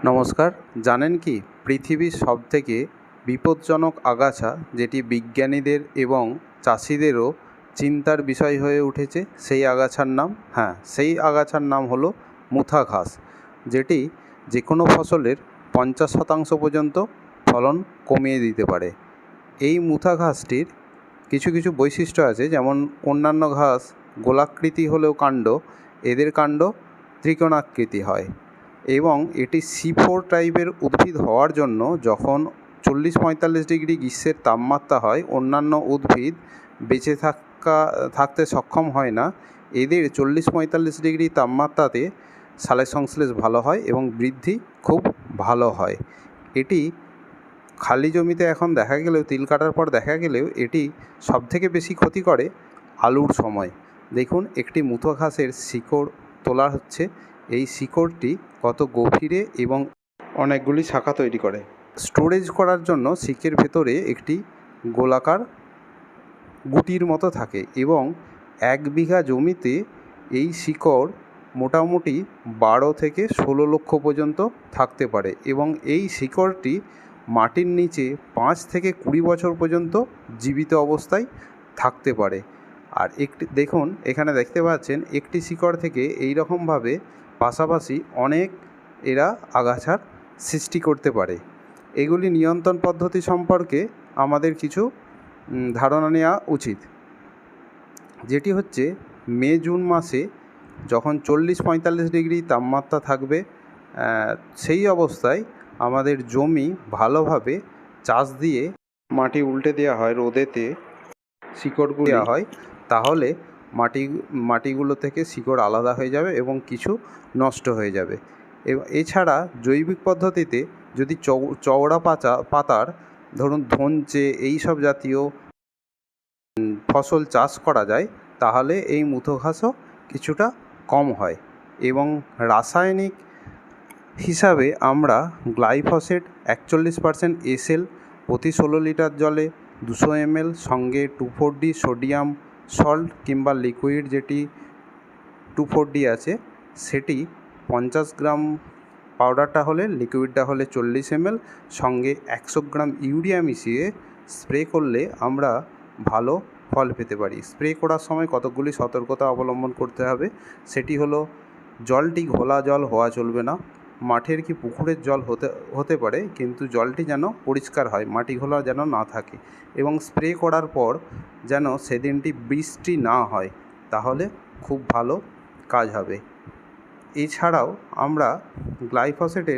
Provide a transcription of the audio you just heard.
নমস্কার। জানেন কি পৃথিবীর সবথেকে বিপজ্জনক আগাছা যেটি বিজ্ঞানীদের এবং চাষিদেরও চিন্তার বিষয় হয়ে উঠেছে, সেই আগাছার নাম সেই আগাছার নাম হলো মুথা ঘাস, যেটি যে কোনো ফসলের 50% পর্যন্ত ফলন কমিয়ে দিতে পারে। এই মুথা ঘাসটির কিছু কিছু বৈশিষ্ট্য আছে, যেমন অন্যান্য ঘাস গোলাকৃতি হলেও কাণ্ড, এদের কাণ্ড ত্রিকোণাকৃতি হয় এবং এটি C4 টাইপের উদ্ভিদ হওয়ার জন্য যখন 40-45 ডিগ্রি গ্রীষ্মের তাপমাত্রা হয়, অন্যান্য উদ্ভিদ বেঁচে থাকতে সক্ষম হয় না। এদের 40-45 ডিগ্রি তাপমাত্রাতে সালোকসংশ্লেষ ভালো হয় এবং বৃদ্ধি খুব ভালো হয়। এটি খালি জমিতে এখন দেখা গেলেও, তিল কাটার পর দেখা গেলেও, এটি সবথেকে বেশি ক্ষতি করে আলুর সময়। দেখুন, একটি মুথা ঘাসের শিকড় তোলা হচ্ছে। এই শিকড়টি কত গভীরে এবং অনেকগুলি শাখা তৈরি করে। স্টোরেজ করার জন্য শিকের ভেতরে একটি গোলাকার গুটির মতো থাকে এবং 1 বিঘা জমিতে এই শিকড় মোটামুটি 12 থেকে 16 লক্ষ পর্যন্ত থাকতে পারে এবং এই শিকড়টি মাটির নিচে 5 থেকে 20 বছর পর্যন্ত জীবিত অবস্থায় থাকতে পারে। আর একটি দেখুন, এখানে দেখতে পাচ্ছেন একটি শিকড় থেকে এই রকমভাবে পাশাপাশি অনেক এরা আগাছার সৃষ্টি করতে পারে। এগুলি নিয়ন্ত্রণ পদ্ধতি সম্পর্কে আমাদের কিছু ধারণা নেওয়া উচিত, যেটি হচ্ছে মে-জুন মাসে যখন 40-45 ডিগ্রি তাপমাত্রা থাকবে, সেই অবস্থায় আমাদের জমি ভালোভাবে চাষ দিয়ে মাটি উল্টে দেওয়া হয়, রোদেতে শিকড়গুলো দেওয়া হয়, তাহলে মাটিগুলো থেকে শিকড় আলাদা হয়ে যাবে এবং কিছু নষ্ট হয়ে যাবে। এছাড়া জৈবিক পদ্ধতিতে যদি চওড়া পাতার ধরুন ধনচে এইসব জাতীয় ফসল চাষ করা যায়, তাহলে এই মুথা ঘাসও কিছুটা কম হয়। এবং রাসায়নিক হিসাবে আমরা গ্লাইফোসেট 41% SL প্রতি 16 লিটার জলে 200 ml, সঙ্গে 2,4-D সোডিয়াম সল্ট কিংবা লিকুইড যেটি 2,4-D আছে সেটি 50 গ্রাম, পাউডারটা হলে, লিকুইডটা হলে 40 ml, সঙ্গে 100 গ্রাম ইউরিয়া মিশিয়ে স্প্রে করলে আমরা ভালো ফল পেতে পারি। স্প্রে করার সময় কতকগুলি সতর্কতা অবলম্বন করতে হবে। সেটি হলো, জলটি ঘোলা জল হওয়া চলবে না। মাঠের কি পুকুরের জল হতে পারে, কিন্তু জলটি যেন পরিষ্কার হয়, মাটি ঘোলা যেন না থাকে। এবং স্প্রে করার পর যেন সেদিনটি বৃষ্টি না হয়, তাহলে খুব ভালো কাজ হবে। এছাড়াও আমরা গ্লাইফোসেটের